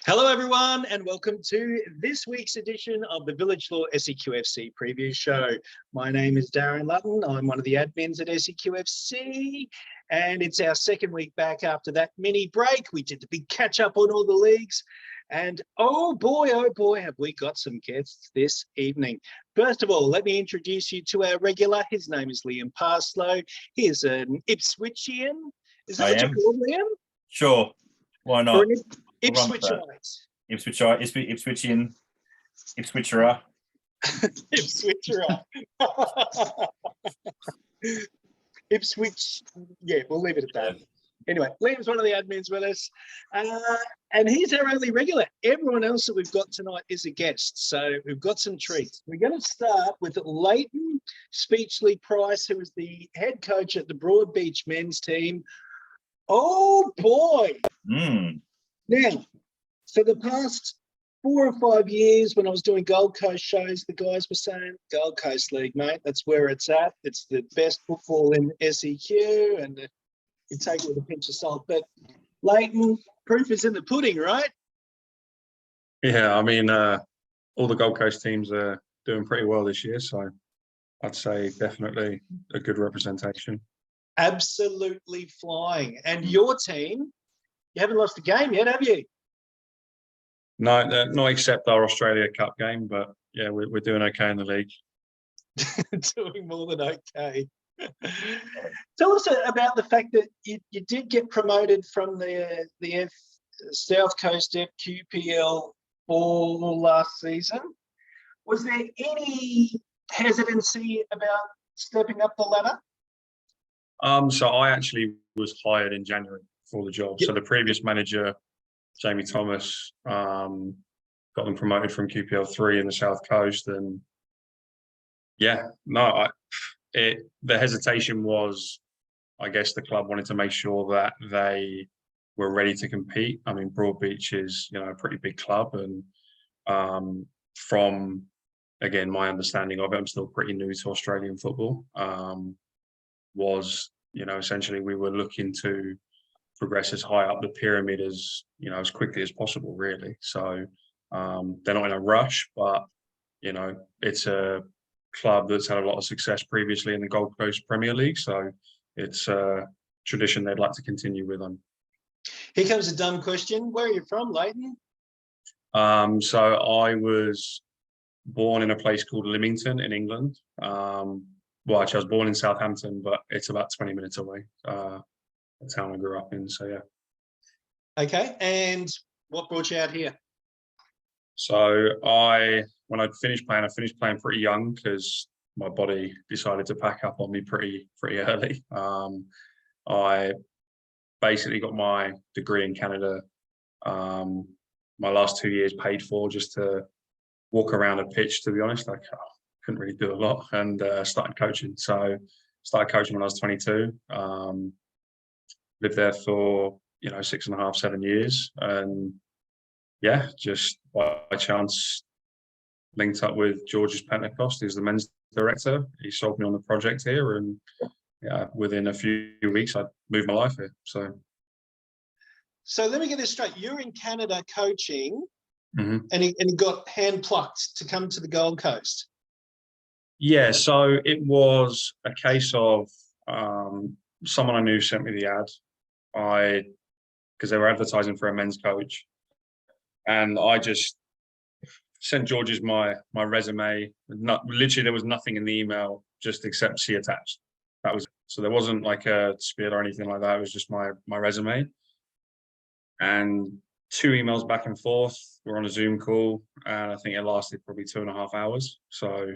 Hello, everyone, and welcome to this week's edition of the Village Law SEQFC preview show. My name is Darren. I'm one of the admins at SEQFC, and it's our second week back after that mini break. We did the big catch up on all the leagues, and oh boy, have we got some guests this evening. First of all, let me introduce you to our regular. His name is Lliam Parslow. He is an Ipswichian. Is that what you're called, Lliam? Sure, why not? Ipswichite. Ipswichian, Ipswichera. Ipswichera. Ipswich. Yeah, we'll leave it at that. Anyway, Liam's one of the admins with us, and he's our only regular. Everyone else that we've got tonight is a guest, so we've got some treats. We're going to start with Leighton, Speechley-Price, who is the head coach at the Broadbeach men's team. Oh, boy. Now, for the past 4 or 5 years, when I was doing Gold Coast shows, the guys were saying, Gold Coast League, mate, that's where it's at. It's the best football in SEQ, and you take it with a pinch of salt. But Leighton, proof is in the pudding, right? Yeah, I mean, all the Gold Coast teams are doing pretty well this year, so I'd say definitely a good representation. Absolutely flying. And your team, you haven't lost a game yet, have you? No, not except our Australia Cup game, but yeah, we're doing okay in the league. Doing more than okay. Tell us about the fact that you did get promoted from the South Coast FQPL for last season. Was there any hesitancy about stepping up the ladder? So I actually was hired in January for the job. Yep. So the previous manager, Jamie Thomas, got them promoted from QPL 3 in the South Coast, and yeah, no, the hesitation was, I guess, the club wanted to make sure that they were ready to compete. I mean, Broadbeach is, a pretty big club, and from, again, my understanding of it, I'm still pretty new to Australian football, was, essentially we were looking to progress as high up the pyramid as quickly as possible, really. So they're not in a rush, but it's a club that's had a lot of success previously in the Gold Coast Premier League, so it's a tradition they'd like to continue with them. Here comes a dumb question. Where are you from, Leighton? So I was born in a place called Lymington in England. Well, actually, I was born in Southampton, but it's about 20 minutes away. The town I grew up in, so yeah. Okay, and what brought you out here? So when I finished playing pretty young because my body decided to pack up on me pretty early. I basically got my degree in Canada. My last 2 years paid for just to walk around a pitch, to be honest. I couldn't really do a lot, and started coaching. So started coaching when I was 22. Lived there for 6.5, 7 years, and yeah, just by chance linked up with George's Pentecost, who's the men's director. He sold me on the project here, and yeah, within a few weeks I moved my life here. So let me get this straight. You're in Canada coaching, mm-hmm. and he got hand plucked to come to the Gold Coast. Yeah, so it was a case of someone I knew sent me the ad. Because they were advertising for a men's coach, and I just sent George's my resume. Literally, there was nothing in the email, just except see attached. That was it. So there wasn't like a spiel or anything like that. It was just my resume, and 2 emails back and forth. We're on a Zoom call, and I think it lasted probably 2.5 hours. So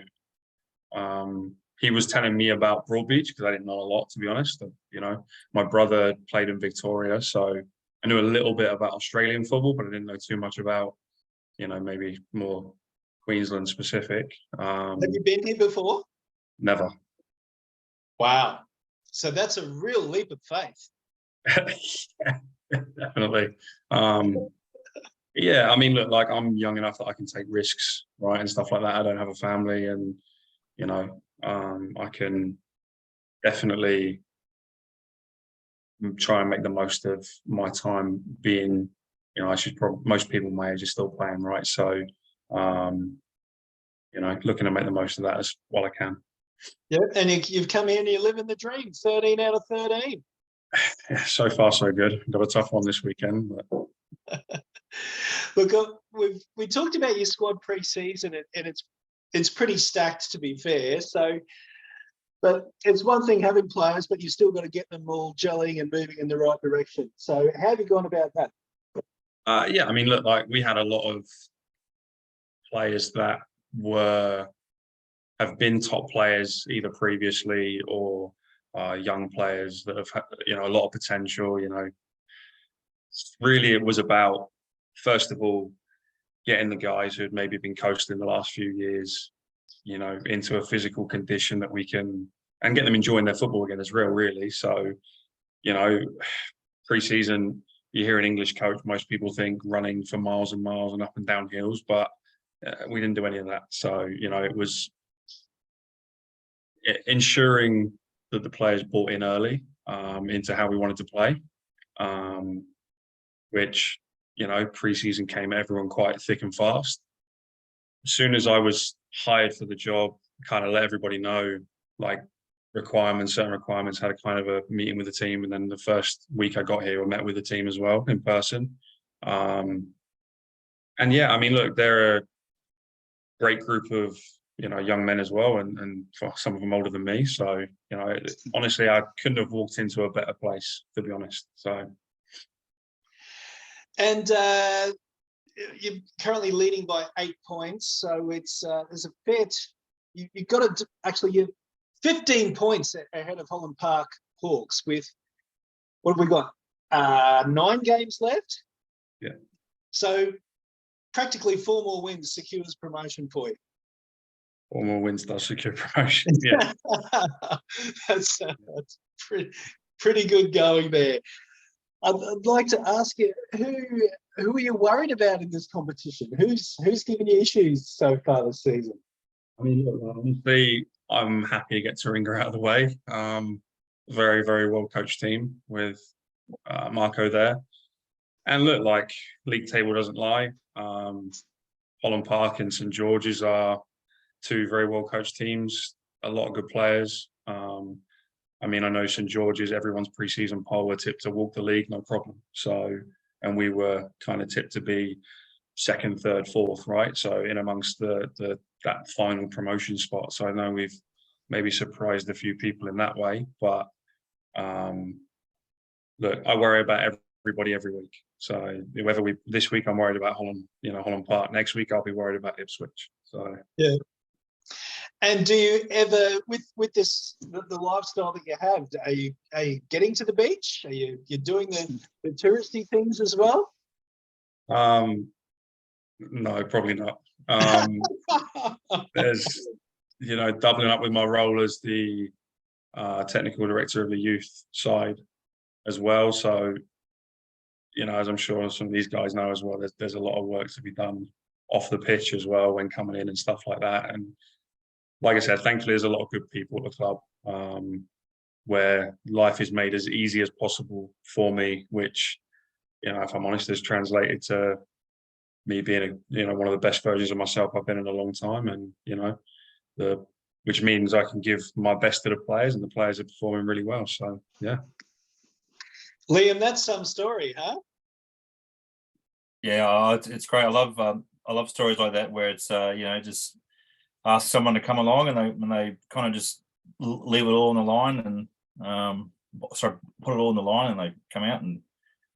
he was telling me about Broadbeach because I didn't know a lot, to be honest. My brother played in Victoria, so I knew a little bit about Australian football, but I didn't know too much about, maybe more Queensland specific. Have you been here before? Never. Wow. So that's a real leap of faith. Yeah, definitely. Yeah, I mean, look, like I'm young enough that I can take risks, right, and stuff like that. I don't have a family, and I can definitely try and make the most of my time being I should probably, most people my age are still playing, right? So, looking to make the most of that as well I can. Yeah, and you've come here and you're living the dream. 13 out of 13. Yeah, so far so good. Got a tough one this weekend, but Look, we talked about your squad pre-season, and it's pretty stacked, to be fair. So, but it's one thing having players, but you still got to get them all gelling and moving in the right direction. So, how have you gone about that? yeah, I mean, look, like we had a lot of players that have been top players either previously or young players that have had, a lot of potential. Really, it was about, first of all, getting the guys who had maybe been coasting the last few years, into a physical condition that we can, and get them enjoying their football again is real, really. So, pre-season, you hear an English coach, most people think running for miles and miles and up and down hills, but we didn't do any of that. So, it was ensuring that the players bought in early into how we wanted to play, which, pre-season came at everyone quite thick and fast. As soon as I was hired for the job, kind of let everybody know, like, certain requirements, had a kind of a meeting with the team. And then the first week I got here, I met with the team as well in person. And yeah, I mean, look, they're a great group of, young men as well. And for some of them older than me. So, honestly, I couldn't have walked into a better place, to be honest. So. And you're currently leading by 8 points. So it's there's a fair, you've got to actually, you're 15 points ahead of Holland Park Hawks with, what have we got? 9 games left. Yeah. So practically 4 more wins secures promotion for you. 4 more wins does secure promotion. Yeah. that's pretty good going there. I'd like to ask you, who are you worried about in this competition? Who's given you issues so far this season? I mean, look, honestly, I'm happy to get Turinga out of the way. Very, very well coached team with Marco there. And look, like, league table doesn't lie. Holland Park and St George's are 2 very well coached teams, a lot of good players. I mean, I know St George's, everyone's pre-season poll were tipped to walk the league, no problem. So, and we were kind of tipped to be 2nd, 3rd, 4th, right? So in amongst that final promotion spot. So I know we've maybe surprised a few people in that way, but look, I worry about everybody every week. So this week I'm worried about Holland Park. Next week I'll be worried about Ipswich. So yeah. And do you ever, with this the lifestyle that you have, are you getting to the beach? Are you doing the touristy things as well? No, probably not. There's, doubling up with my role as the technical director of the youth side as well. So, as I'm sure some of these guys know as well, there's a lot of work to be done off the pitch as well when coming in and stuff like that. And like I said, thankfully, there's a lot of good people at the club where life is made as easy as possible for me, which, if I'm honest, has translated to me being one of the best versions of myself I've been in a long time. And, which means I can give my best to the players, and the players are performing really well. So, yeah. Lliam, that's some story, huh? Yeah, it's great. I love stories like that where it's just ask someone to come along and they kind of just leave it all on the line and put it all on the line and they come out, and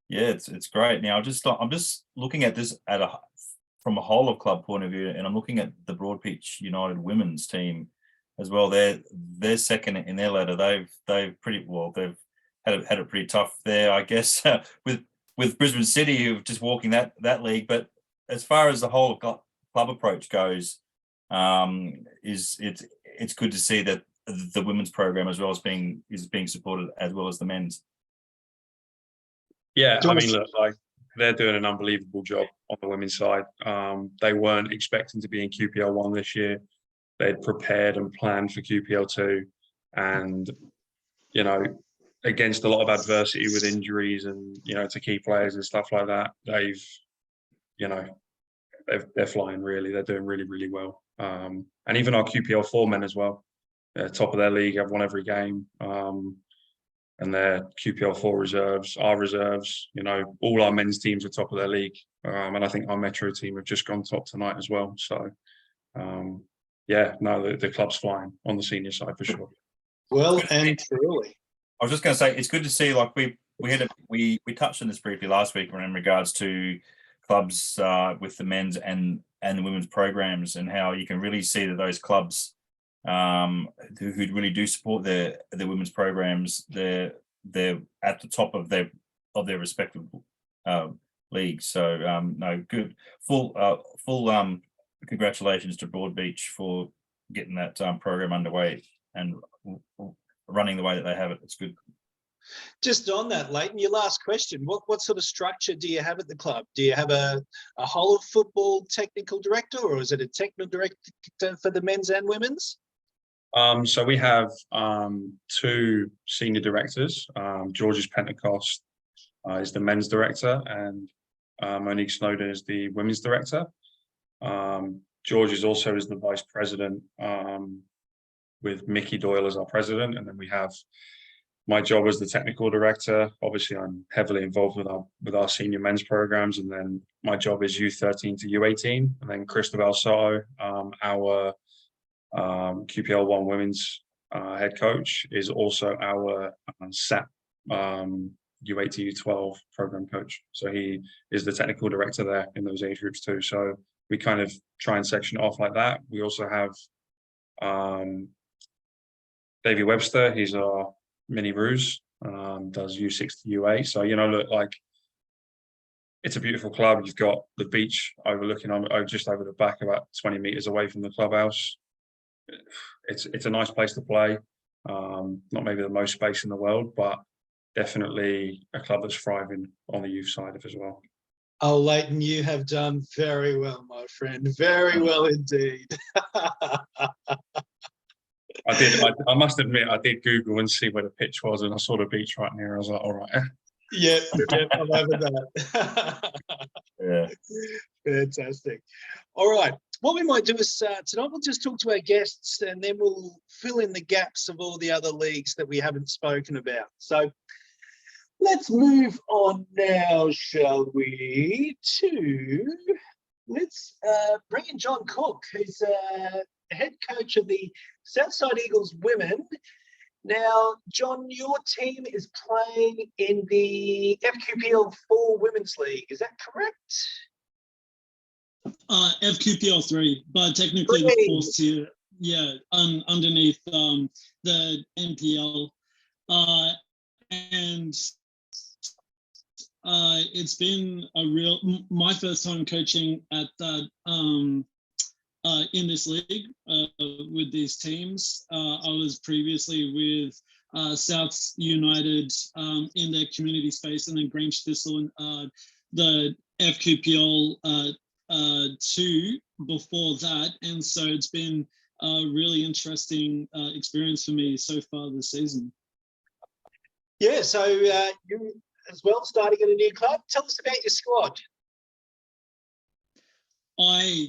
yeah, it's great. Now I'm just looking at this from a whole of club point of view, and I'm looking at the Broadbeach United women's team as well. They're second in their ladder. They've had it pretty tough there, I guess, with Brisbane City, who've just walking that league. But as far as the whole club approach goes, it's good to see that the women's program as well is being supported as well as the men's. Yeah, I mean, look, like, they're doing an unbelievable job on the women's side. They weren't expecting to be in QPL 1 this year. They'd prepared and planned for QPL 2, and against a lot of adversity with injuries and, to key players and stuff like that, they're flying really. They're doing really, really well. And even our QPL4 men as well. They're top of their league, have won every game. And their QPL4 reserves, our reserves, all our men's teams are top of their league. And I think our Metro team have just gone top tonight as well. So, the club's flying on the senior side for sure. Well and truly. I was just going to say, it's good to see, like we touched on this briefly last week in regards to clubs with the men's and the women's programs, and how you can really see that those clubs who really do support their women's programs, they're at the top of their respective leagues. So no, good, full congratulations to Broadbeach for getting that program underway and running the way that they have it. It's good. Just on that, Leighton, your last question, what sort of structure do you have at the club? Do you have a whole of football technical director, or is it a technical director for the men's and women's? So we have two senior directors. George's Pentecost is the men's director, and Monique Snowden is the women's director. George is also the vice president, with Mickey Doyle as our president, and then we have my job as the technical director. Obviously, I'm heavily involved with our senior men's programs, and then my job is U13 to U18, and then Christabel Soto, our QPL1 women's head coach, is also our SAP U8 to U12 program coach. So he is the technical director there in those age groups too. So we kind of try and section it off like that. We also have Davey Webster. He's our mini Ruse, does U6 to U8. So, look, like, it's a beautiful club. You've got the beach overlooking just over the back, about 20 meters away from the clubhouse. It's a nice place to play. Not maybe the most space in the world, but definitely a club that's thriving on the youth side of it as well. Oh, Leighton, you have done very well, my friend. Very well indeed. I must admit, I did Google and see where the pitch was, and I saw the beach right near. I was like, all right. Yep, I'm over that. Yeah. Fantastic. All right. What we might do is tonight we'll just talk to our guests, and then we'll fill in the gaps of all the other leagues that we haven't spoken about. So let's move on now, shall we, let's bring in John Cook, who's head coach of the Southside Eagles women. Now, John, your team is playing in the FQPL4 Women's League. Is that correct? FQPL3, but technically the fourth tier, underneath the NPL. And it's been my first time coaching at that in this league with these teams. I was previously with South United in their community space, and then Grange Thistle and the FQPL 2 before that. And so it's been a really interesting experience for me so far this season. Yeah, so you as well starting at a new club. Tell us about your squad. I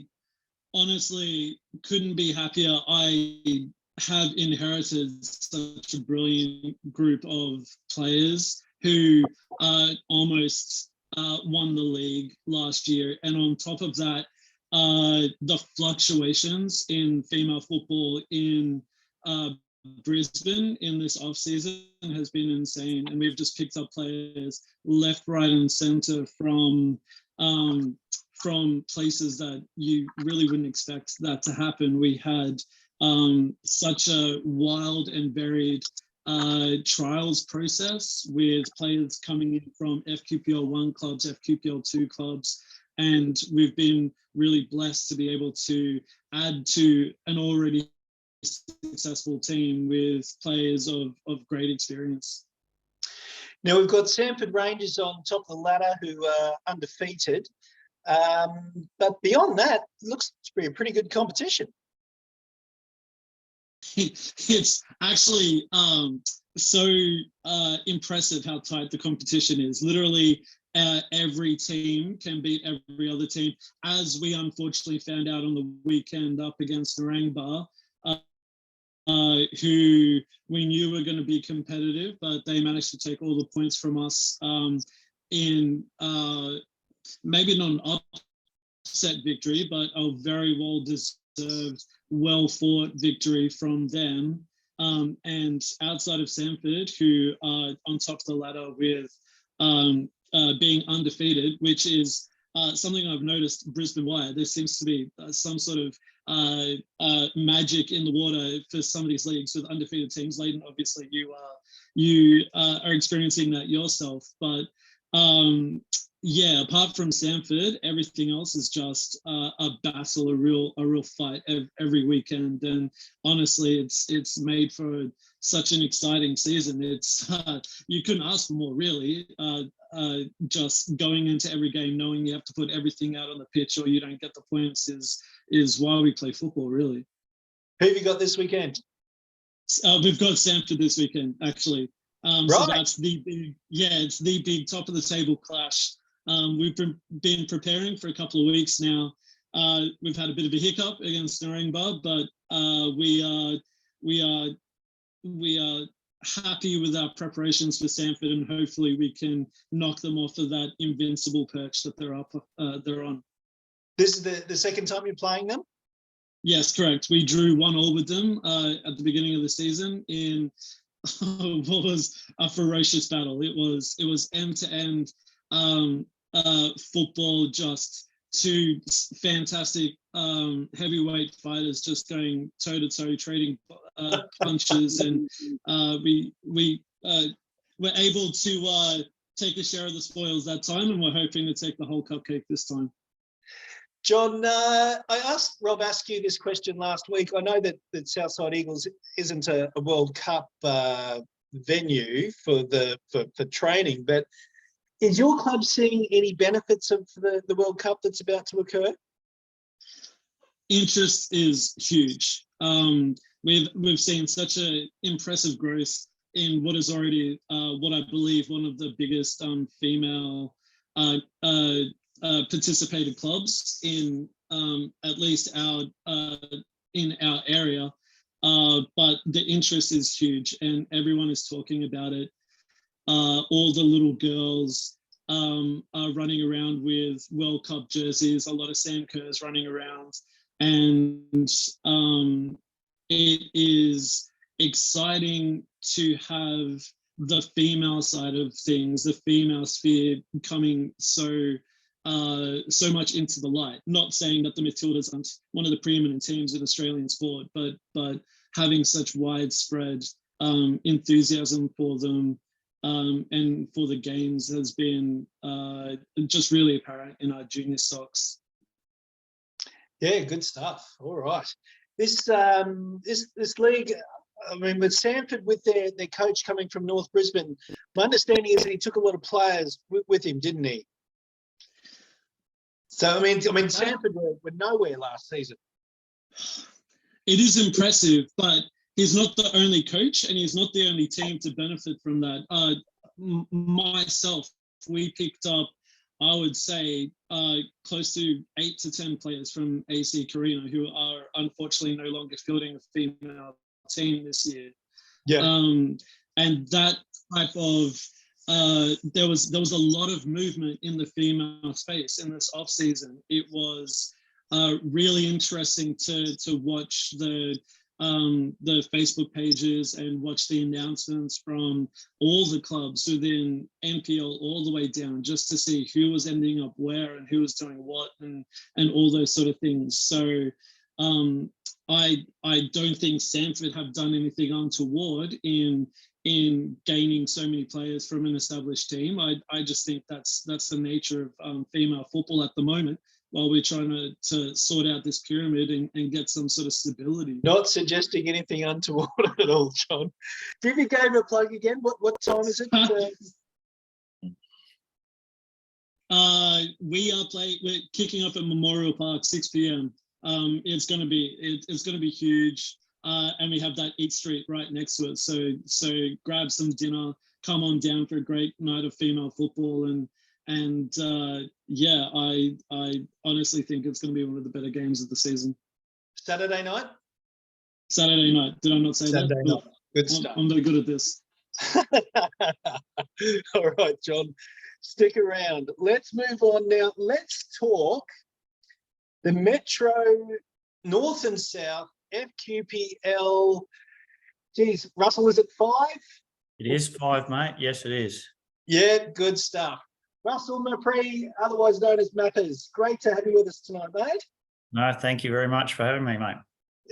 honestly couldn't be happier. I have inherited such a brilliant group of players who almost won the league last year. And on top of that, the fluctuations in female football in Brisbane in this off-season has been insane. And we've just picked up players left, right and centre from places that you really wouldn't expect that to happen. We had such a wild and varied trials process with players coming in from FQPL1 clubs, FQPL2 clubs, and we've been really blessed to be able to add to an already successful team with players of great experience. Now we've got Sanford Rangers on top of the ladder, who are undefeated. But beyond that, it looks to be a pretty good competition. It's actually so impressive how tight the competition is. Literally, every team can beat every other team, as we unfortunately found out on the weekend up against Narangba, who we knew were going to be competitive, but they managed to take all the points from us in maybe not an upset victory, but a very well deserved, well fought victory from them. And outside of Sanford, who are on top of the ladder with being undefeated, which is something I've noticed Brisbane-wide. There seems to be some sort of magic in the water for some of these leagues with undefeated teams. Leighton, obviously, you are experiencing that yourself. But yeah, apart from Sanford, everything else is just a battle, a real fight every weekend. And honestly, it's made for such an exciting season. It's you couldn't ask for more, really. Just going into every game knowing you have to put everything out on the pitch or you don't get the points is why we play football, really. Who have you got this weekend? We've got Sanford this weekend, actually. Right. So that's it's the big top of the table clash. We've been preparing for a couple of weeks now. We've had a bit of a hiccup against Narangba, but we are happy with our preparations for Sanford, and hopefully we can knock them off of that invincible perch that they're on. This is the second time you're playing them? Yes, correct. We drew 1-1 with them at the beginning of the season in what was a ferocious battle. It was end-to-end football, just two fantastic heavyweight fighters just going toe-to-toe, trading punches, and we were able to take a share of the spoils that time, and we're hoping to take the whole cupcake this time. John, I asked Rob Askew this question last week. I know that Southside Eagles isn't a World Cup venue for training, but is your club seeing any benefits of the World Cup that's about to occur? Interest is huge. We've seen such an impressive growth in what is already what I believe one of the biggest female participated clubs in at least in our area. But the interest is huge, and everyone is talking about it. All the little girls are running around with World Cup jerseys, a lot of Sam Kerrs running around, and it is exciting to have the female side of things, the female sphere coming so much into the light. Not saying that the Matildas aren't one of the preeminent teams in Australian sport, but having such widespread enthusiasm for them and for the games has been just really apparent in our junior stocks. Yeah, good stuff. All right. This league, I mean, with Sanford, with their coach coming from North Brisbane, my understanding is that he took a lot of players with him, didn't he? So I mean, Sanford were nowhere last season. It is impressive, but he's not the only coach, and he's not the only team to benefit from that. Myself, we picked up, I would say, close to 8 to 10 players from AC Carina, who are unfortunately no longer fielding a female team this year. Yeah. And that type of there was a lot of movement in the female space in this off season. It was really interesting to watch the Facebook pages and watch the announcements from all the clubs within NPL all the way down, just to see who was ending up where and who was doing what and all those sort of things. So I don't think Sanford have done anything untoward in gaining so many players from an established team. I just think that's the nature of female football at the moment, while we're trying to sort out this pyramid and get some sort of stability. Not suggesting anything untoward at all, John. Give your game a plug again. What time is it? We're kicking off at Memorial Park, 6 p.m. It's going to be huge. and we have that Eat Street right next to it. So grab some dinner, come on down for a great night of female football, and yeah, I honestly think it's going to be one of the better games of the season. Saturday night? Saturday night. Did I not say Saturday that? night. Good I'm, stuff. I'm no good at this. All right, John, stick around. Let's move on now. Let's talk the Metro North and South FQPL. Geez, Russell, is it 5? It is 5, mate. Yes, it is. Yeah, good stuff. Russell Mapri, otherwise known as Mappers. Great to have you with us tonight, mate. No, thank you very much for having me, mate.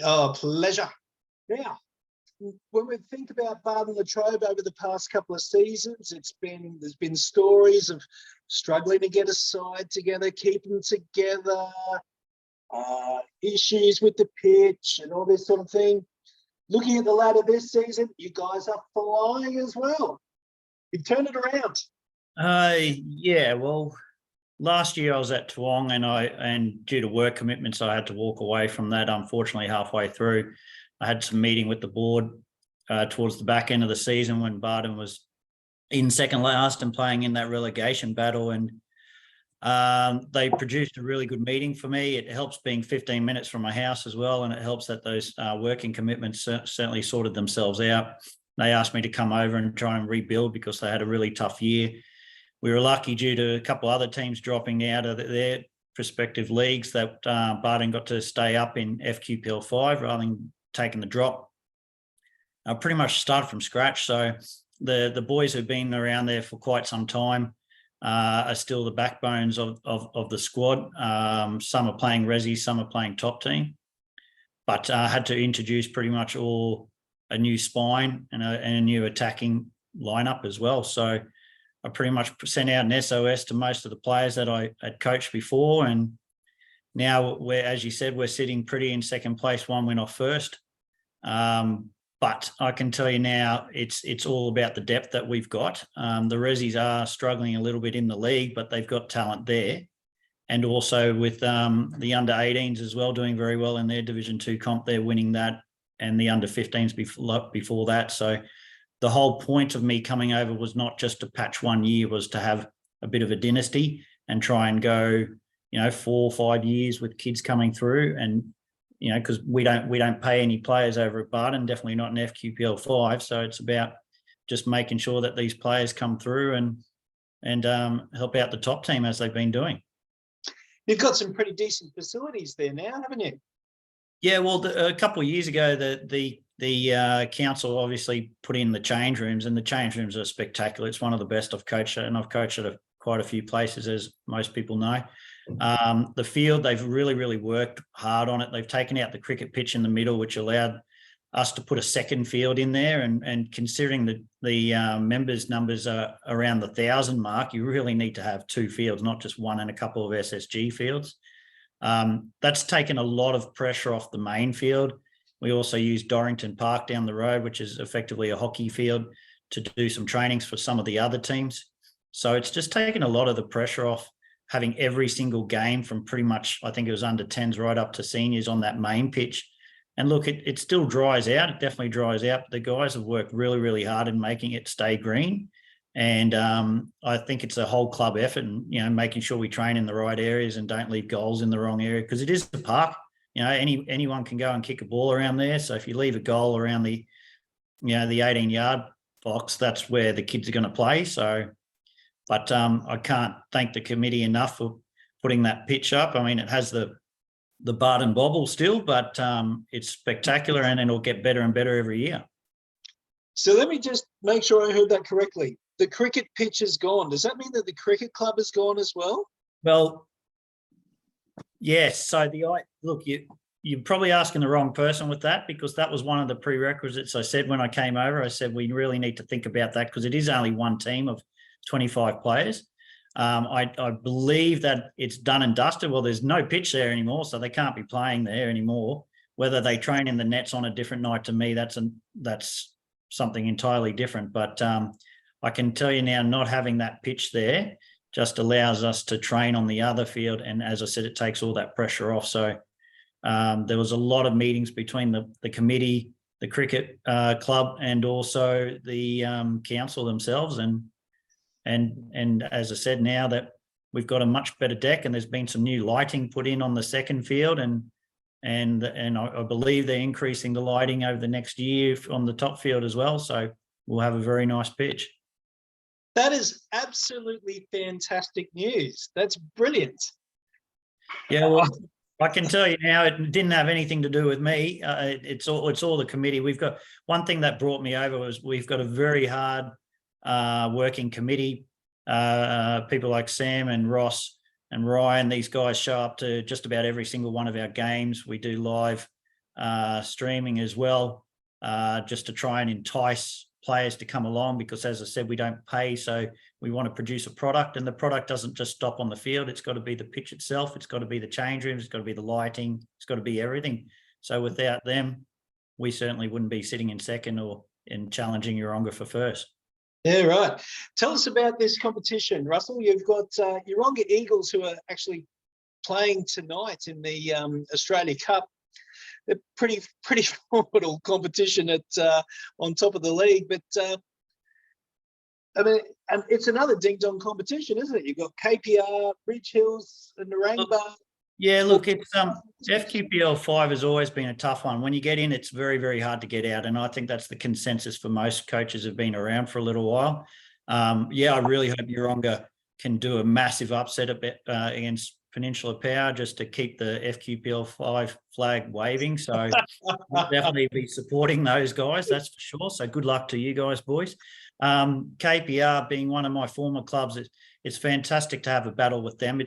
Oh, pleasure. Now, when we think about Bardon Latrobe over the past couple of seasons, there's been stories of struggling to get a side together, keep them together, issues with the pitch and all this sort of thing. Looking at the ladder this season, you guys are flying as well. You've turned it around. Yeah, well, last year I was at Toowong and due to work commitments, I had to walk away from that. Unfortunately, halfway through, I had some meeting with the board towards the back end of the season when Bardon was in second last and playing in that relegation battle. And they produced a really good meeting for me. It helps being 15 minutes from my house as well. And it helps that those working commitments certainly sorted themselves out. They asked me to come over and try and rebuild because they had a really tough year. We were lucky due to a couple other teams dropping out of their respective leagues that Bardon got to stay up in FQPL 5 rather than taking the drop. I pretty much started from scratch. So the boys who've been around there for quite some time are still the backbones of the squad. Some are playing resi, some are playing top team. But I had to introduce pretty much all a new spine and a new attacking lineup as well. So I pretty much sent out an SOS to most of the players that I had coached before. And now as you said, we're sitting pretty in second place, 1 win off first. But I can tell you now, it's all about the depth that we've got. The Resis are struggling a little bit in the league, but they've got talent there. And also with the under-18s as well, doing very well in their Division 2 comp, they're winning that, and the under-15s before that. So the whole point of me coming over was not just to patch 1 year, was to have a bit of a dynasty and try and go, 4 or 5 years with kids coming through. And because we don't pay any players over at Bardon, definitely not in FQPL 5. So it's about just making sure that these players come through and help out the top team as they've been doing. You've got some pretty decent facilities there now, haven't you? Yeah, well, a couple of years ago, the council obviously put in the change rooms, and the change rooms are spectacular. It's one of the best I've coached at, and I've coached at quite a few places, as most people know. The field, they've really worked hard on it. They've taken out the cricket pitch in the middle, which allowed us to put a second field in there. And considering the members numbers are around the 1,000 mark, you really need to have 2 fields, not just one and a couple of SSG fields. That's taken a lot of pressure off the main field. We also use Dorrington Park down the road, which is effectively a hockey field, to do some trainings for some of the other teams. So it's just taken a lot of the pressure off having every single game from pretty much, I think it was under 10s right up to seniors on that main pitch. And look, it still dries out. It definitely dries out. The guys have worked really hard in making it stay green. And I think it's a whole club effort, and, making sure we train in the right areas and don't leave goals in the wrong area, because it is a park. Anyone can go and kick a ball around there. So if you leave a goal around the 18-yard box, that's where the kids are going to play. So, but I can't thank the committee enough for putting that pitch up. I mean, it has the Bardon bobble still, but it's spectacular, and it'll get better and better every year. So let me just make sure I heard that correctly. The cricket pitch is gone. Does that mean that the cricket club is gone as well? Well, yes. So you're probably asking the wrong person with that, because that was one of the prerequisites I said when I came over. I said we really need to think about that, because it is only one team of 25 players. I believe that it's done and dusted. Well, there's no pitch there anymore, so they can't be playing there anymore. Whether they train in the nets on a different night, to me, that's something entirely different. But I can tell you now, not having that pitch there just allows us to train on the other field. And as I said, it takes all that pressure off. So There was a lot of meetings between the committee, the cricket club, and also the council themselves. And as I said, now that we've got a much better deck, and there's been some new lighting put in on the second field, and I believe they're increasing the lighting over the next year on the top field as well. So we'll have a very nice pitch. That is absolutely fantastic news. That's brilliant. Yeah, well, I can tell you now, it didn't have anything to do with me. It's all the committee. We've got one thing that brought me over was we've got a very hard working committee. People like Sam and Ross and Ryan, these guys show up to just about every single one of our games. We do live streaming as well, just to try and entice players to come along, because as I said, we don't pay, so we want to produce a product, and the product doesn't just stop on the field. It's got to be the pitch itself, it's got to be the change rooms, it's got to be the lighting, it's got to be everything. So without them, we certainly wouldn't be sitting in second or in challenging Yeronga for first. Yeah, right. Tell us about this competition, Russell. You've got Yeronga Eagles who are actually playing tonight in the Australia Cup. A pretty formidable competition at on top of the league, but I mean, and it's another ding-dong competition, isn't it? You've got KPR, Ridge Hills, and Narangba. Yeah, look, it's FQPL 5 has always been a tough one. When you get in, it's very, very hard to get out, and I think that's the consensus for most coaches who've been around for a little while. Yeah, I really hope Yeronga can do a massive upset against Peninsula Power just to keep the FQPL 5 flag waving. So we'll definitely be supporting those guys, that's for sure. So good luck to you guys, boys. KPR being one of my former clubs, it's fantastic to have a battle with them.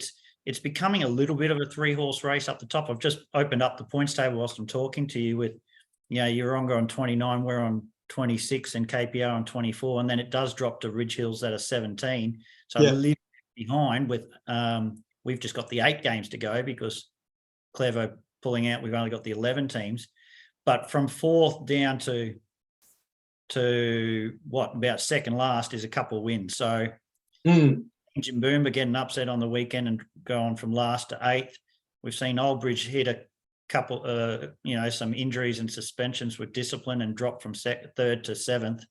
It's becoming a little bit of a 3-horse race up the top. I've just opened up the points table whilst I'm talking to you with, Yeronga on 29, we're on 26, and KPR on 24, and then it does drop to Ridge Hills at a 17. So a little behind with we've just got the 8 games to go because Clevo pulling out, we've only got the 11 teams. But from 4th down to what, about second last is a couple of wins. So Jim Boomba getting upset on the weekend and going from last to 8th. We've seen Old Bridge hit a couple, some injuries and suspensions with discipline and drop from 3rd to 7th.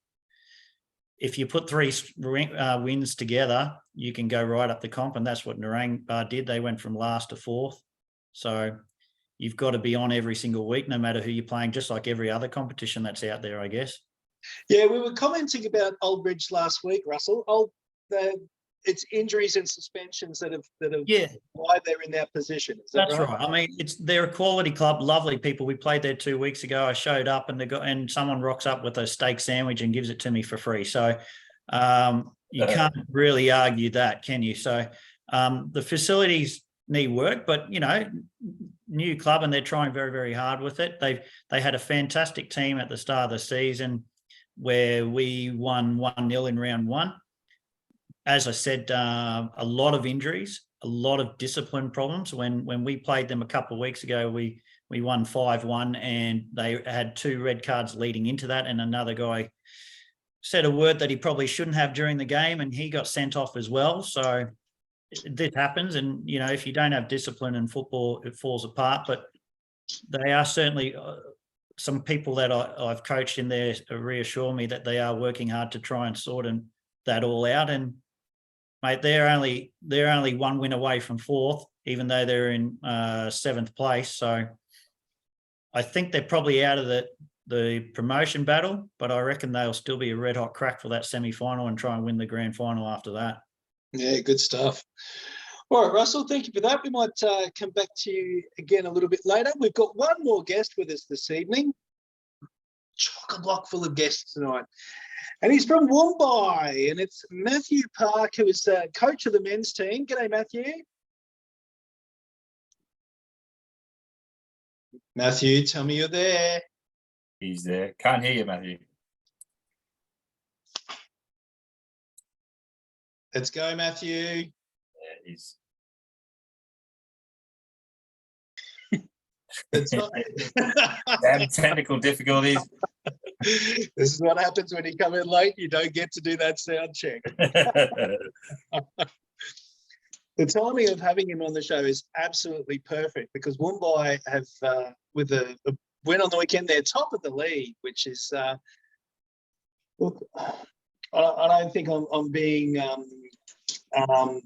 If you put 3 wins together, you can go right up the comp, and that's what Narangba did. They went from last to 4th. So you've got to be on every single week, no matter who you're playing, just like every other competition that's out there, I guess. Yeah, we were commenting about Old Bridge last week, Russell. It's injuries and suspensions that have why they're in that position. Is that That's right? I mean, they're a quality club, lovely people. We played there 2 weeks ago. I showed up and someone rocks up with a steak sandwich and gives it to me for free. So you can't really argue that, can you? So the facilities need work, but new club, and they're trying very, very hard with it. They had a fantastic team at the start of the season where we won 1-0 in round 1. As I said, a lot of injuries, a lot of discipline problems. When we played them a couple of weeks ago, we won 5-1, and they had 2 red cards leading into that, and another guy said a word that he probably shouldn't have during the game, and he got sent off as well. So this happens, and if you don't have discipline in football, it falls apart. But they are certainly some people that I've coached in there reassure me that they are working hard to try and sort that all out. And mate, they're only 1 win away from 4th, even though they're in 7th place. So I think they're probably out of the promotion battle, but I reckon they'll still be a red hot crack for that semi-final and try and win the grand final after that. Yeah, good stuff. All right, Russell, thank you for that. We might come back to you again a little bit later. We've got one more guest with us this evening. Chock-a-block full of guests tonight. And he's from Woombye, and it's Matthew Park, who is coach of the men's team. G'day, Matthew. Matthew, tell me you're there. He's there. Can't hear you, Matthew. Let's go, Matthew. Yeah, he's. It's not. Damn technical difficulties. This is what happens when you come in late. You don't get to do that sound check. The timing of having him on the show is absolutely perfect because Woombye have, with a win on the weekend, they're top of the league, which is, look, I don't think I'm being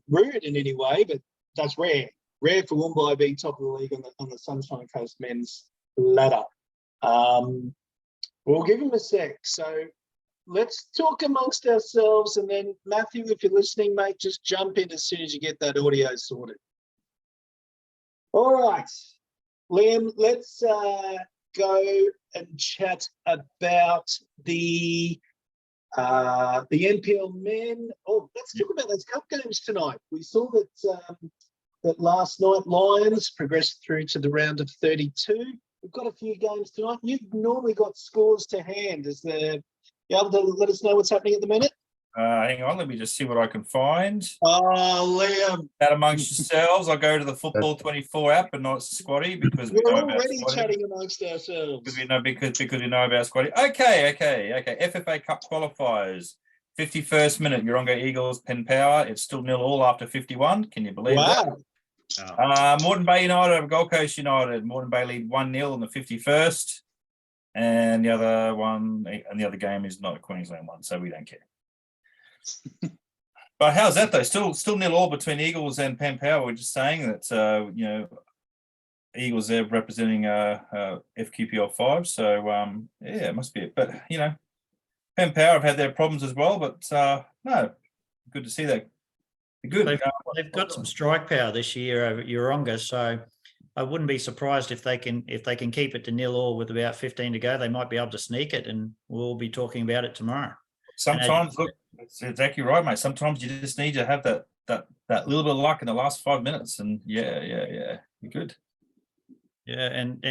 rude in any way, but that's rare. Rare for Woombye being top of the league on the Sunshine Coast men's ladder. We'll give him a sec. So let's talk amongst ourselves, and then Matthew, if you're listening, mate, just jump in as soon as you get that audio sorted. All right, Liam, let's go and chat about the NPL men. Oh, let's talk about those cup games tonight. We saw that last night Lions progressed through to the round of 32. We've got a few games tonight. You've normally got scores to hand. You able to let us know what's happening at the minute? Hang on, let me just see what I can find. Oh, Liam. That amongst yourselves, I'll go to the Football 24 app, but not Squatty because we We're know about already Squatty. chatting amongst ourselves. Because we know about Squatty. Okay. FFA Cup qualifiers. 51st minute, Yeronga Eagles, Penn Power. It's still 0-0 after 51. Can you believe that? Wow. Moreton Bay United over Gold Coast United. Moreton Bay lead 1-0 in the 51st. And the other game is not a Queensland one, so we don't care. But how's that though? Still 0-0 between Eagles and Penn Power. We're just saying that Eagles there representing FQPL 5. So yeah, it must be it. But Penn Power have had their problems as well. But no, good to see that. Good. They've got some strike power this year over Yeronga, so I wouldn't be surprised if they can keep it to 0-0 with about 15 to go. They might be able to sneak it, and we'll be talking about it tomorrow. Sometimes, look, it's exactly right, mate. Sometimes you just need to have that little bit of luck in the last 5 minutes, and yeah, you're good. Yeah, and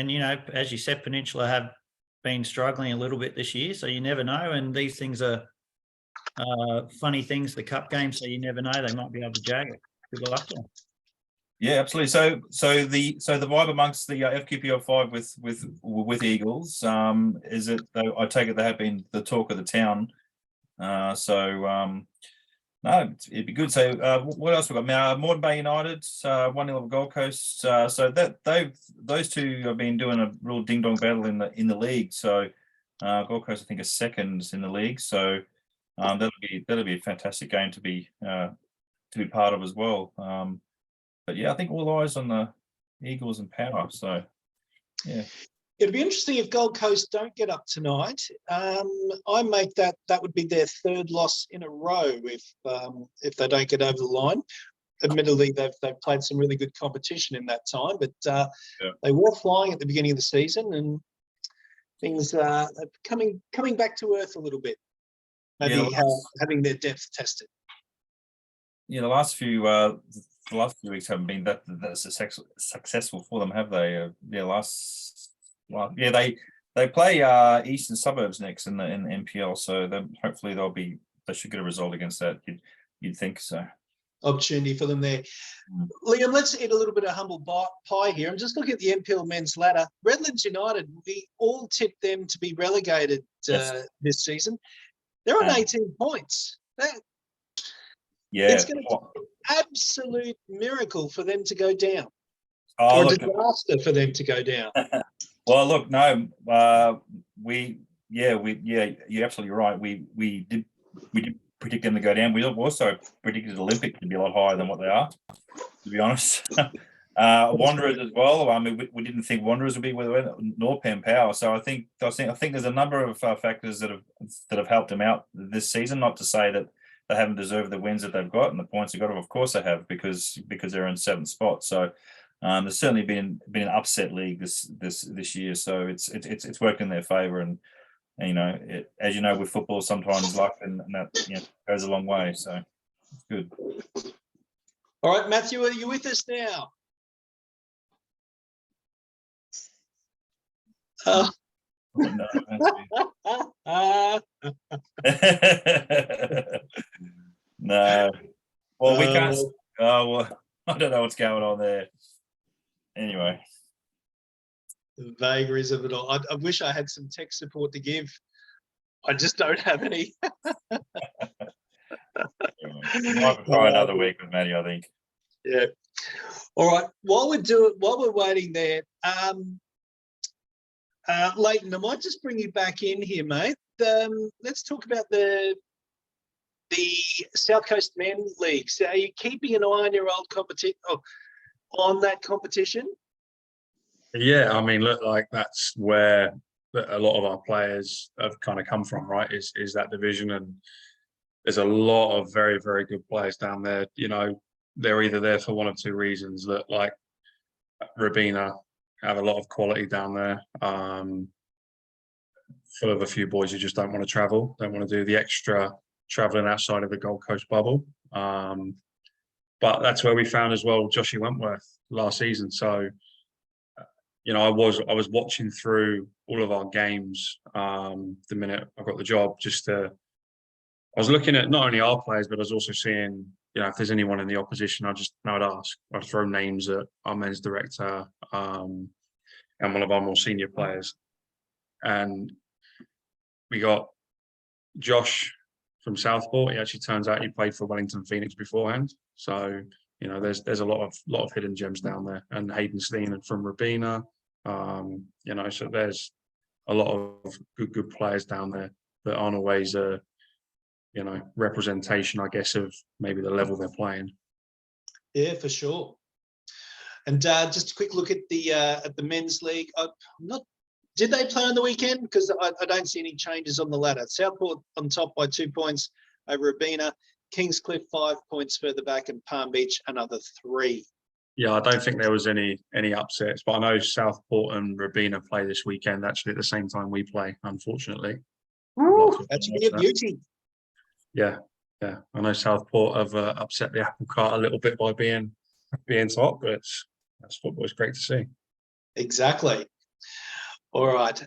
as you said, Peninsula have been struggling a little bit this year, so you never know. And these things are funny things, the cup game, so you never know. They might be able to jag it. Good luck to them. Yeah, absolutely. So the vibe amongst the FQPL 5 with Eagles is it? I take it they have been the talk of the town. No, it'd be good. So what else we got now? Moreton Bay United 1-0 over Gold Coast. So that those two have been doing a real ding dong battle in the league. So Gold Coast I think is second in the league. So that'll be a fantastic game to be part of as well. But yeah, I think all eyes on the Eagles and Power. So yeah. It'd be interesting if Gold Coast don't get up tonight. I make that would be their third loss in a row if they don't get over the line. Admittedly, they've played some really good competition in that time, but they were flying at the beginning of the season, and things are coming back to earth a little bit. Maybe having their depth tested. Yeah, the last few weeks haven't been that successful for them, have they? They play Eastern Suburbs next in the NPL, so hopefully they should get a result against that. You'd think so. Opportunity for them there. Liam, let's eat a little bit of humble pie here. I'm just looking at the NPL men's ladder. Redlands United, we all tipped them to be relegated this season. They're on 18 points. It's going to be an absolute miracle for them to go down. Or a disaster for them to go down. Well, look, no, you're absolutely right. We did predict them to go down. We also predicted Olympic to be a lot higher than what they are, to be honest. Wanderers as well. I mean, we didn't think Wanderers would be where they went, nor Penn Power. So I think there's a number of factors that have helped them out this season. Not to say that they haven't deserved the wins that they've got and the points they've got. Of course they have, because they're in 7th spot. So there's certainly been an upset league this year. So it's worked in their favour. And as you know, with football, sometimes luck and that goes a long way. So it's good. All right, Matthew, are you with us now? No. Well, we can't. Oh, well, I don't know what's going on there. Anyway. The vagaries of it all. I wish I had some tech support to give. I just don't have any. We might try another week with Matty, I think. Yeah. All right. While we're waiting there, Leighton, I might just bring you back in here, mate. Let's talk about the South Coast Men League. So, are you keeping an eye on your old competition? On that competition? Yeah, I mean, look, like that's where a lot of our players have kind of come from, right? Is that division, and there's a lot of very, very good players down there. You know, they're either there for one of two reasons. That like Rabina have a lot of quality down there. Full of a few boys who just don't want to travel, don't want to do the extra traveling outside of the Gold Coast bubble. But that's where we found as well Joshy Wentworth last season. So, you know, I was watching through all of our games the minute I got the job. I was looking at not only our players, but I was also seeing, you know, if there's anyone in the opposition, I'd ask. I'd throw names at our men's director and one of our more senior players. And we got Josh from Southport. He actually turns out he played for Wellington Phoenix beforehand. So, you know, there's a lot of hidden gems down there. And Hayden Steen from Rabina. You know, so there's a lot of good players down there that aren't always a, you know, representation, I guess, of maybe the level they're playing. Yeah, for sure. And just a quick look at the men's league. Did they play on the weekend? Because I don't see any changes on the ladder. Southport on top by 2 points over Rabina. Kingscliff 5 points further back, and Palm Beach another 3. Yeah, I don't think there was any upsets, but I know Southport and Rabina play this weekend actually at the same time we play, unfortunately. That should be a beauty. Yeah. I know Southport have upset the apple cart a little bit by being top, but that's football. It's great to see. Exactly. All right.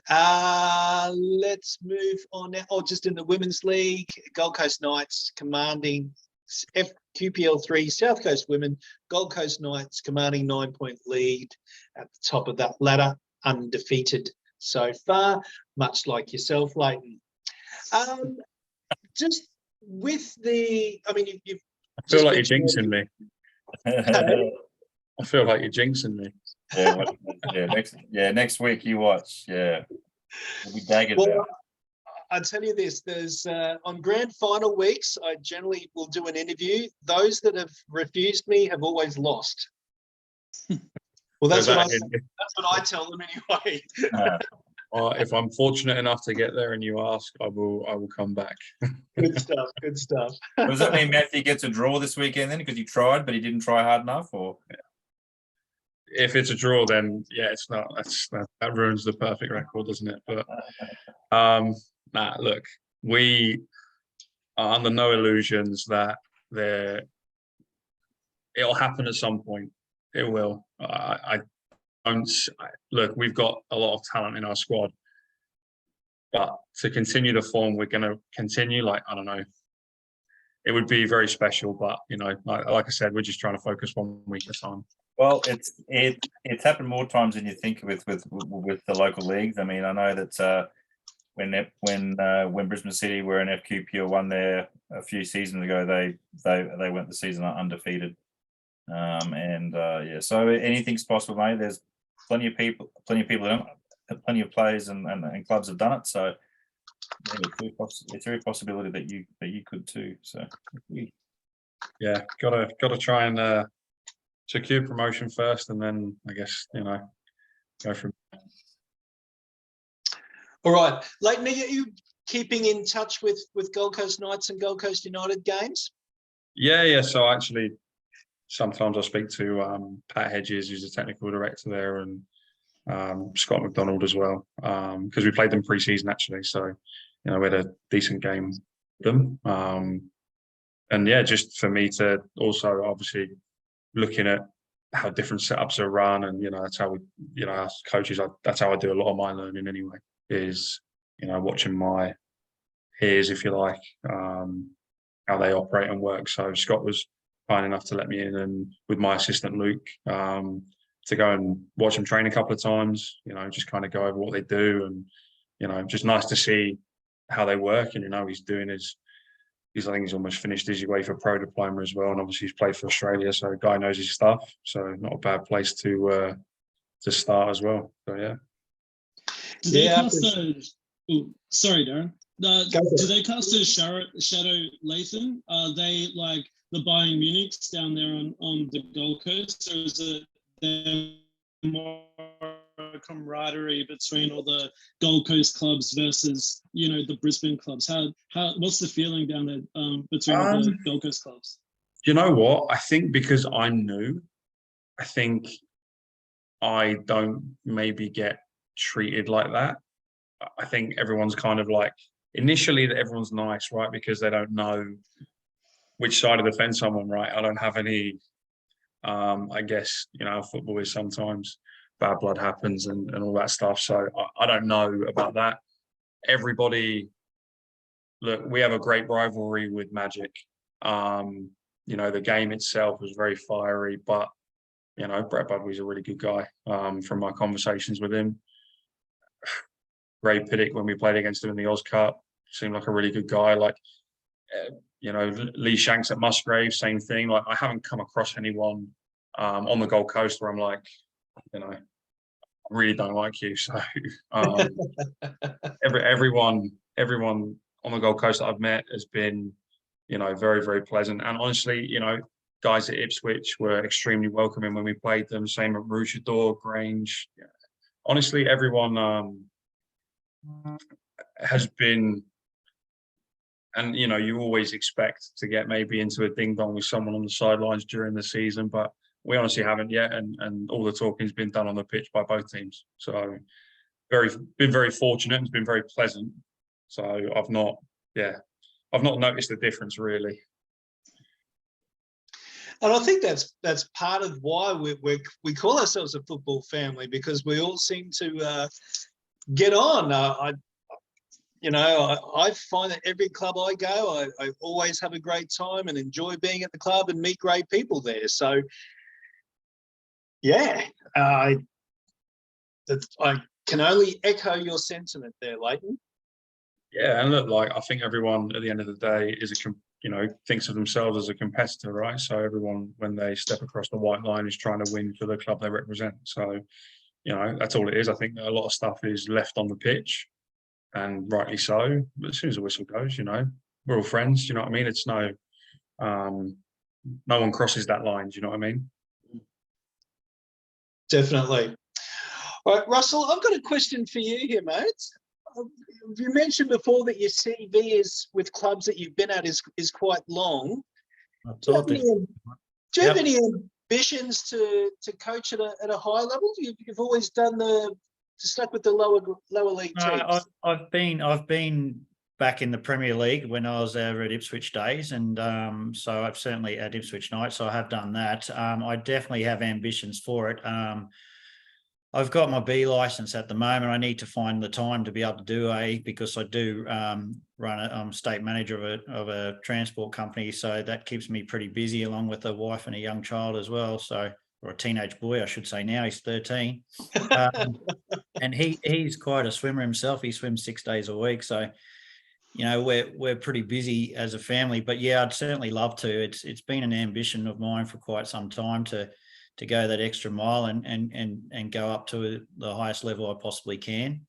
Let's move on now. Just in the Women's League, Gold Coast Knights commanding FQPL 3, South Coast Women, Gold Coast Knights commanding 9-point lead at the top of that ladder, undefeated so far, much like yourself, Leighton. Just with you've I feel like you're jinxing me. I feel like you're jinxing me. Next week you watch. Yeah, we'll be dagged well, I tell you this: there's on grand final weeks, I generally will do an interview. Those that have refused me have always lost. Well, that's what I tell them anyway. If I'm fortunate enough to get there and you ask, I will come back. Good stuff. Good stuff. Does that mean Matthew gets a draw this weekend then because he tried, but he didn't try hard enough, or? If it's a draw, then yeah, it's not. That ruins the perfect record, doesn't it? But look, we are under no illusions that it'll happen at some point. It will. Look, we've got a lot of talent in our squad, but to continue the form, we're going to continue. Like, I don't know, it would be very special, but you know, like I said, we're just trying to focus 1 week at a time. Well, it's happened more times than you think with the local leagues. I mean, I know that when Brisbane City were in FQPL 1 there a few seasons ago, they went the season undefeated. So anything's possible, mate. There's plenty of people, plenty of players and clubs have done it. So it's a real possibility that you could too. So yeah, gotta try and secure promotion first, and then I guess, you know, go from there. All right, Leighton, are you keeping in touch with Gold Coast Knights and Gold Coast United games? Yeah. So actually, sometimes I speak to Pat Hedges, who's the technical director there, and Scott McDonald as well, because we played them pre-season actually. So, you know, we had a decent game with them. And yeah, just for me to also obviously looking at how different setups are run, and you know, that's how we, you know, as coaches, that's how I do a lot of my learning anyway, is, you know, watching my peers, if you like, how they operate and work. So Scott was kind enough to let me in, and with my assistant Luke, to go and watch them train a couple of times, you know, just kind of go over what they do, and you know, just nice to see how they work. And you know, he's doing his I think he's almost finished his UEFA Pro diploma as well, and obviously he's played for Australia, so the guy knows his stuff. So not a bad place to start as well. So yeah. Do they Yeah, cast a? Oh, sorry, Darren. Do they cast a shadow Leighton? Are they like the Bayern Munichs down there on the Gold Coast, or is it there more camaraderie between all the Gold Coast clubs versus the Brisbane clubs? How what's the feeling down there between all the Gold Coast clubs? You know what? I think because I'm new, I think I don't maybe get treated like that. I think everyone's kind of like, initially that everyone's nice, right? Because they don't know which side of the fence I'm on, right? I don't have any, I guess, football is sometimes bad blood happens and all that stuff. So I don't know about that. Everybody, look, we have a great rivalry with Magic. The game itself was very fiery, but, Brett Budway's a really good guy from my conversations with him. Ray Piddick, when we played against him in the Oz Cup, seemed like a really good guy. Like, Lee Shanks at Musgrave, same thing. Like, I haven't come across anyone on the Gold Coast where I'm like, I really don't like you. So everyone on the Gold Coast that I've met has been, very, very pleasant. And honestly, guys at Ipswich were extremely welcoming when we played them. Same at Rouchador, Grange. Yeah. Honestly, everyone has been, and you always expect to get maybe into a ding dong with someone on the sidelines during the season, but we honestly haven't yet, and all the talking's been done on the pitch by both teams. So been very fortunate, and it's been very pleasant. So I've not noticed the difference really. And I think that's part of why we call ourselves a football family, because we all seem to get on. I find that every club I go, I always have a great time and enjoy being at the club and meet great people there. So, yeah, I can only echo your sentiment there, Leighton. Yeah, and look, like, I think everyone at the end of the day is thinks of themselves as a competitor, right? So everyone, when they step across the white line, is trying to win for the club they represent. So, that's all it is. I think a lot of stuff is left on the pitch, and rightly so. But as soon as the whistle goes, we're all friends. You know what I mean? It's no one crosses that line. Do you know what I mean? Definitely. All right, Russell, I've got a question for you here, mate. You mentioned before that your CV is with clubs that you've been at is quite long. Do you have any ambitions to coach at a high level? You've always done stuck with the lower league teams. I've been back in the Premier League when I was there at Ipswich days, and so I've certainly at Ipswich Knights, so I have done that. I definitely have ambitions for it. I've got my B license at the moment. I need to find the time to be able to do A, because I do I'm state manager of a transport company, so that keeps me pretty busy, along with a wife and a young child as well. So, or a teenage boy, I should say. Now he's 13, and he's quite a swimmer himself. He swims 6 days a week, so we're pretty busy as a family. But yeah, I'd certainly love to. It's been an ambition of mine for quite some time to go that extra mile and go up to the highest level I possibly can.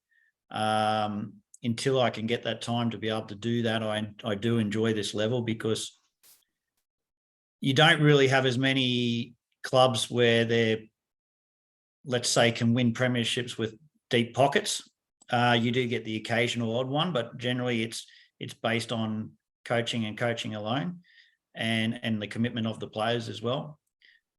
Until I can get that time to be able to do that, I do enjoy this level, because you don't really have as many clubs where they're, let's say, can win premierships with deep pockets. You do get the occasional odd one, but generally it's based on coaching and coaching alone, and the commitment of the players as well.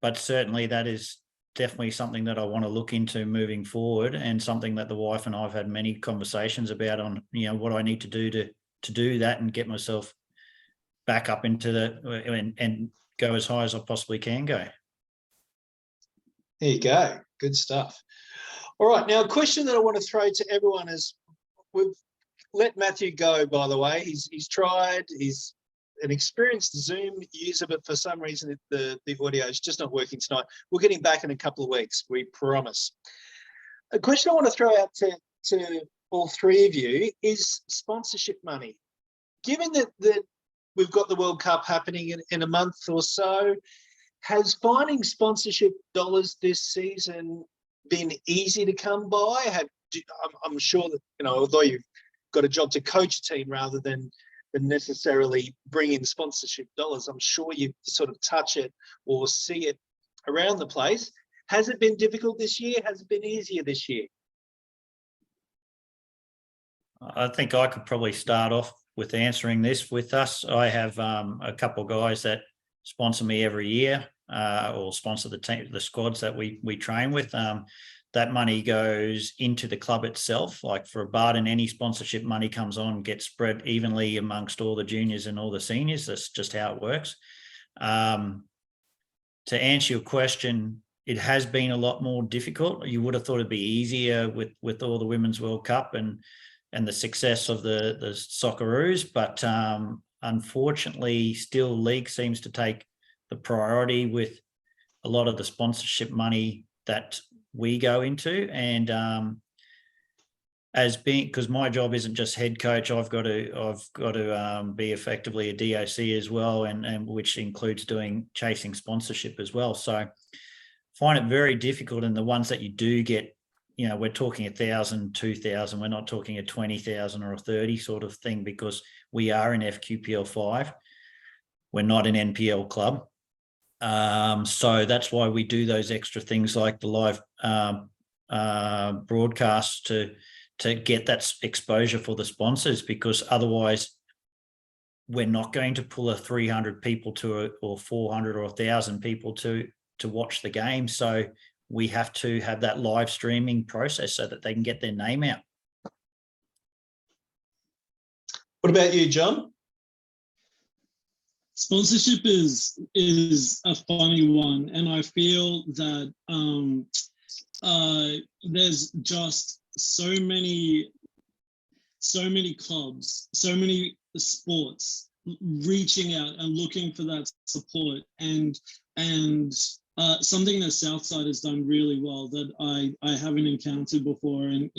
But certainly that is definitely something that I want to look into moving forward, and something that the wife and I have had many conversations about on, what I need to do to do that and get myself back up into and go as high as I possibly can go. There you go. Good stuff. All right. Now, a question that I want to throw to everyone is, we've let Matthew go, by the way. He's tried. He's an experienced Zoom user, but for some reason the audio is just not working tonight. We'll get him back in a couple of weeks, we promise. A question I want to throw out to all three of you is sponsorship money. Given that we've got the World Cup happening in a month or so. Has finding sponsorship dollars this season been easy to come by? I'm sure that, although you've got a job to coach a team rather than necessarily bring in sponsorship dollars, I'm sure you sort of touch it or see it around the place. Has it been difficult this year? Has it been easier this year? I think I could probably start off with answering this with us. I have a couple of guys that sponsor me every year, or sponsor the squads that we train with. That money goes into the club itself. Like for Bardon, any sponsorship money comes on, gets spread evenly amongst all the juniors and all the seniors. That's just how it works. To answer your question, it has been a lot more difficult. You would have thought it'd be easier with all the Women's World Cup and the success of the Socceroos, but unfortunately, still league seems to take the priority with a lot of the sponsorship money that we go into. And because my job isn't just head coach, I've got to be effectively a DOC as well, and which includes chasing sponsorship as well. So I find it very difficult. And the ones that you do get, we're talking 1,000, 2,000. We're not talking a 20,000 or a 30 sort of thing, because we are in FQPL 5. We're not an NPL club. So that's why we do those extra things like the live broadcasts to get that exposure for the sponsors, because otherwise we're not going to pull a 300 people or 400 or 1,000 people to watch the game. So we have to have that live streaming process so that they can get their name out. What about you, John? Sponsorship is a funny one, and I feel that there's just so many clubs, so many sports reaching out and looking for that support, and something that Southside has done really well that I haven't encountered before in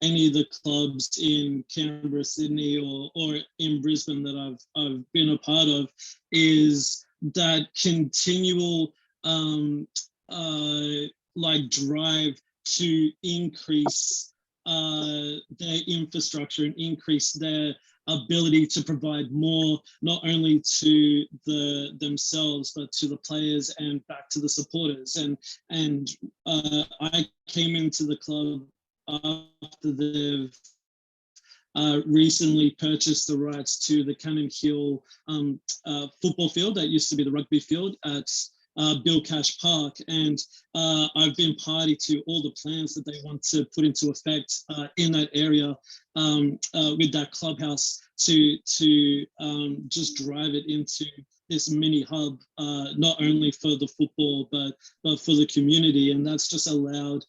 any of the clubs in Canberra, Sydney, or in Brisbane that I've been a part of, is that continual drive to increase their infrastructure and increase their ability to provide more, not only to themselves but to the players and back to the supporters. And I came into the club after they've recently purchased the rights to the Cannon Hill football field that used to be the rugby field at Bill Cash Park, and I've been party to all the plans that they want to put into effect in that area with that clubhouse to just drive it into this mini hub, not only for the football but for the community. And that's just allowed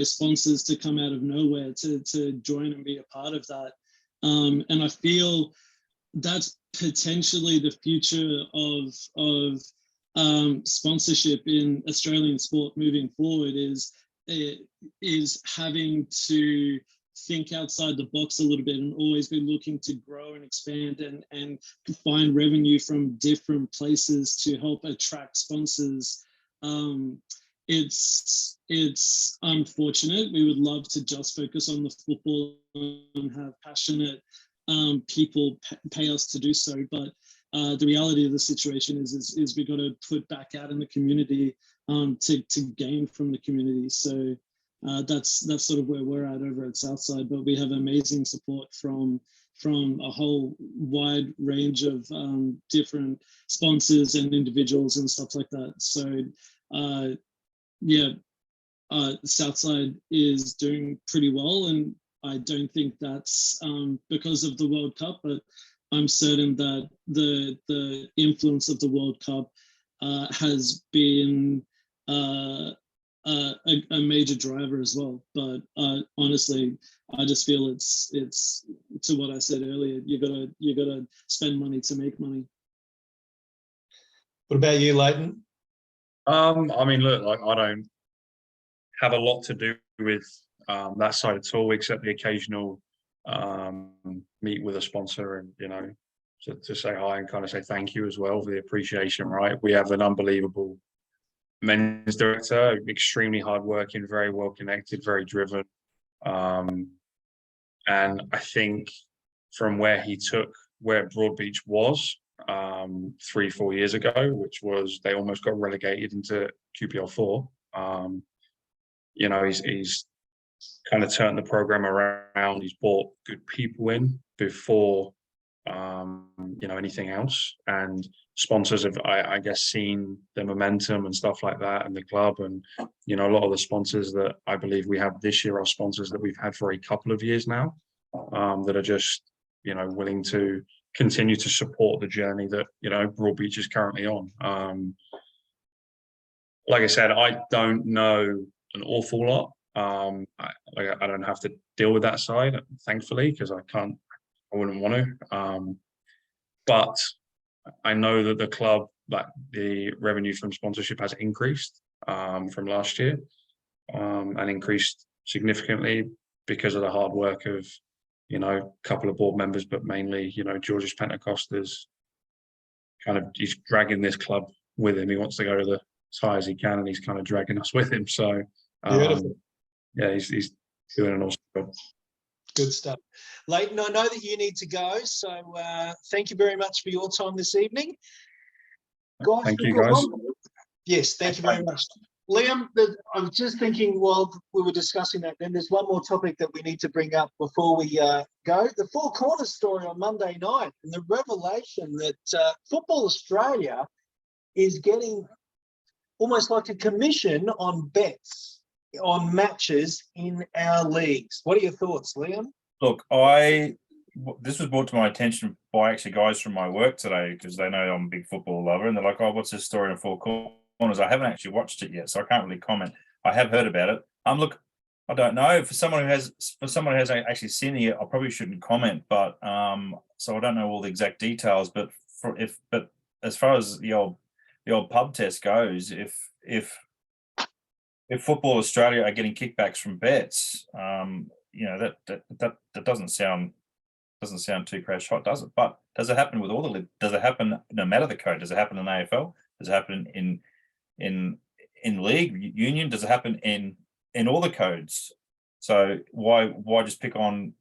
sponsors to come out of nowhere to join and be a part of that. And I feel that's potentially the future of sponsorship in Australian sport moving forward, is having to think outside the box a little bit and always be looking to grow and expand and find revenue from different places to help attract sponsors. It's unfortunate. We would love to just focus on the football and have passionate people pay us to do so, but the reality of the situation is we've got to put back out in the community to gain from the community. So that's sort of where we're at over at Southside, but we have amazing support from a whole wide range of different sponsors and individuals and stuff like that. So Southside is doing pretty well, and I don't think that's because of the World Cup, but I'm certain that the influence of the World Cup has been a major driver as well. But honestly, I just feel it's to what I said earlier. You gotta spend money to make money. What about you, Leighton? I mean, look, like I don't have a lot to do with that side at all, except the occasional meet with a sponsor and to say hi and kind of say thank you as well for the appreciation, right? We have an unbelievable men's director, extremely hardworking, very well connected, very driven. And I think from where Broadbeach was 3-4 years ago, which was they almost got relegated into QPL4. You know, he's kind of turned the program around. He's brought good people in before you know, anything else, and sponsors have I guess seen the momentum and stuff like that in the club. And you know, a lot of the sponsors that I believe we have this year are sponsors that we've had for a couple of years now, that are just, you know, willing to continue to support the journey that, you know, Broadbeach is currently on. Like I said, I don't know an awful lot. I don't have to deal with that side, thankfully, because I wouldn't want to. But I know that the club, like the revenue from sponsorship has increased from last year, and increased significantly because of the hard work of, you know, a couple of board members, but mainly, you know, George's Pentecosters. He's dragging this club with him. He wants to go to as high as he can, and he's kind of dragging us with him. So, yeah, he's doing an awesome job. Good stuff. Leighton, I know that you need to go, so thank you very much for your time this evening. Guys, thank you, guys. Yes, thank you very much. Lliam, I was just thinking while we were discussing that, then there's one more topic that we need to bring up before we go. The Four Corners story on Monday night, and the revelation that Football Australia is getting almost like a commission on bets on matches in our leagues. What are your thoughts, Lliam? Look, this was brought to my attention by actually guys from my work today, because they know I'm a big football lover, and they're like, "Oh, what's this story on Four Corners?" I haven't actually watched it yet, so I can't really comment. I have heard about it. Look, I don't know. For someone who has actually seen it, I probably shouldn't comment. But so I don't know all the exact details. But as far as the old pub test goes, if Football Australia are getting kickbacks from bets, you know, that doesn't sound too crash hot, does it? But does it happen with all the? Does it happen no matter the code? Does it happen in AFL? Does it happen in league union? Does it happen in all the codes? So why just pick on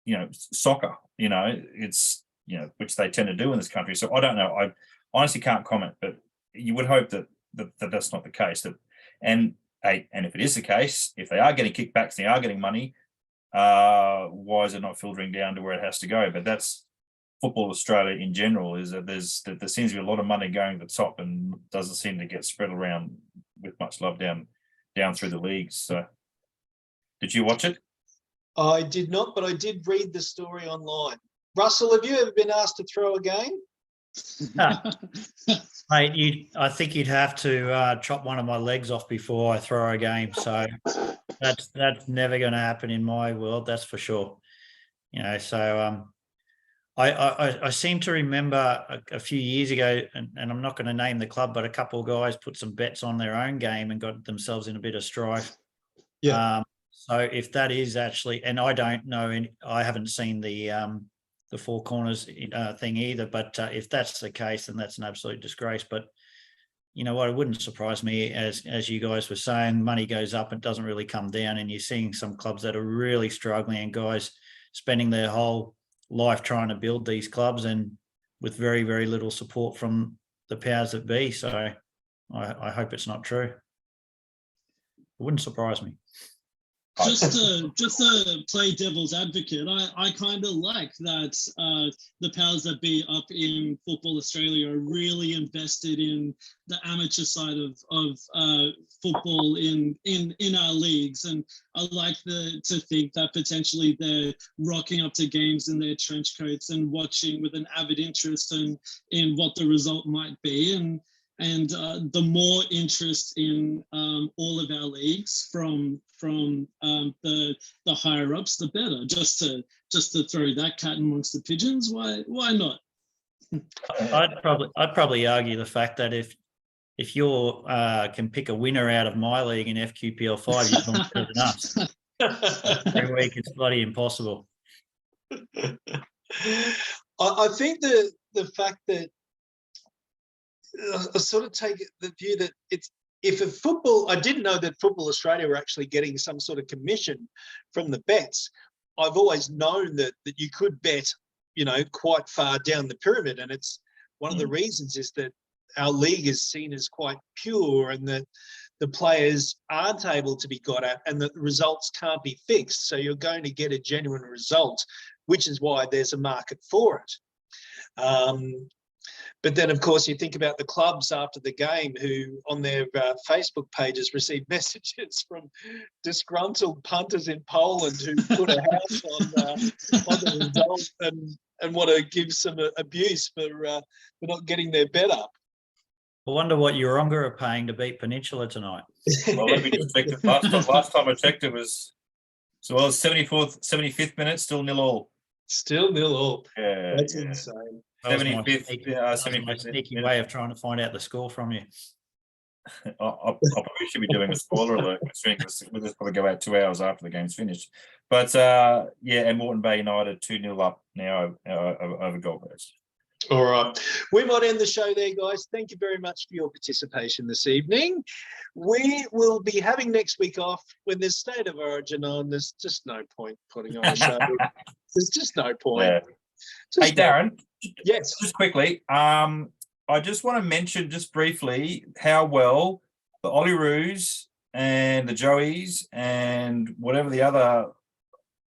you know, soccer? You know, it's, you know, which they tend to do in this country. So I don't know. I honestly can't comment, but you would hope that that's not the case. And if it is the case, if they are getting kickbacks, they are getting money, why is it not filtering down to where it has to go? But that's Football Australia in general, is that there seems to be a lot of money going to the top and doesn't seem to get spread around with much love down through the leagues. So, did you watch it? I did not, but I did read the story online. Russell, have you ever been asked to throw a game? Mate, I think you'd have to chop one of my legs off before I throw a game. So that's never going to happen in my world. That's for sure. You know, so I seem to remember a few years ago, and I'm not going to name the club, but a couple of guys put some bets on their own game and got themselves in a bit of strife. Yeah. So if that is actually, and I don't know, I haven't seen the Four Corners thing either, but if that's the case, then that's an absolute disgrace. But you know what, it wouldn't surprise me, as you guys were saying, money goes up, it doesn't really come down, and you're seeing some clubs that are really struggling, and guys spending their whole life trying to build these clubs, and with very, very little support from the powers that be. So I hope it's not true. It wouldn't surprise me. Just to play devil's advocate, I kind of like that the powers that be up in Football Australia are really invested in the amateur side of football in our leagues, and I like to think that potentially they're rocking up to games in their trench coats and watching with an avid interest in what the result might be, and the more interest in all of our leagues from the higher ups, the better. Just to throw that cat amongst the pigeons, why not? I'd probably argue the fact that if you can pick a winner out of my league in FQPL5, you're doing better than us. Every week it's bloody impossible. I think the fact that I sort of take the view that it's, if a football, I didn't know that Football Australia were actually getting some sort of commission from the bets. I've always known that you could bet, you know, quite far down the pyramid, and it's one of the reasons is that our league is seen as quite pure, and that the players aren't able to be got at, and that the results can't be fixed. So you're going to get a genuine result, which is why there's a market for it. But then, of course, you think about the clubs after the game who, on their Facebook pages, receive messages from disgruntled punters in Poland who put a house on the result and want to give some abuse for not getting their bet up. I wonder what Yoronga are paying to beat Peninsula tonight. Well, let me just check it. Last time I checked, it was 75th minute, still 0-0. Still 0-0. Yeah, That's yeah. insane. 75th. Yeah, That's my sneaky way of trying to find out the score from you. I probably should be doing a spoiler alert, considering we'll just probably go out 2 hours after the game's finished. But yeah, and Moreton Bay United 2-0 up now over Gold Coast. All right. We might end the show there, guys. Thank you very much for your participation this evening. We will be having next week off when there's State of Origin on. There's just no point putting on a show. There's just no point. Yeah. Hey, Darren. Yes. Just quickly, I just want to mention just briefly how well the Olyroos and the Joeys and whatever the other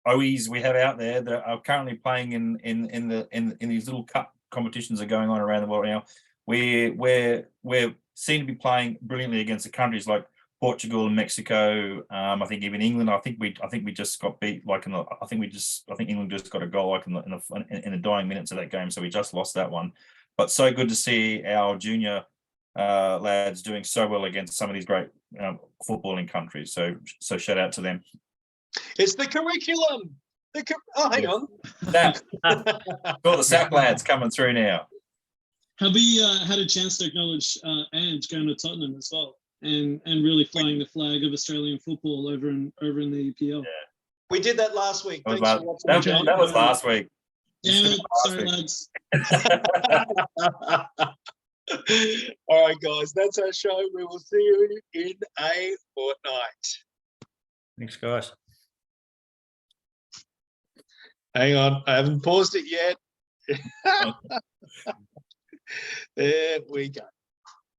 OEs we have out there that are currently playing in these little cup competitions are going on around the world now. We're seem to be playing brilliantly against the countries like Portugal and Mexico. I think even England. I think we just got beat. Like I think England just got a goal like in the dying minutes of that game. So we just lost that one. But so good to see our junior lads doing so well against some of these great footballing countries. So shout out to them. It's the curriculum. Hang on. All the SAP lads coming through now. Have we had a chance to acknowledge Ange going to Tottenham as well, and really flying the flag of Australian football over in the EPL? Yeah. We did that last week. That was last week. Damn it. Sorry, lads. All right, guys, that's our show. We will see you in a fortnight. Thanks, guys. Hang on, I haven't paused it yet. There we go.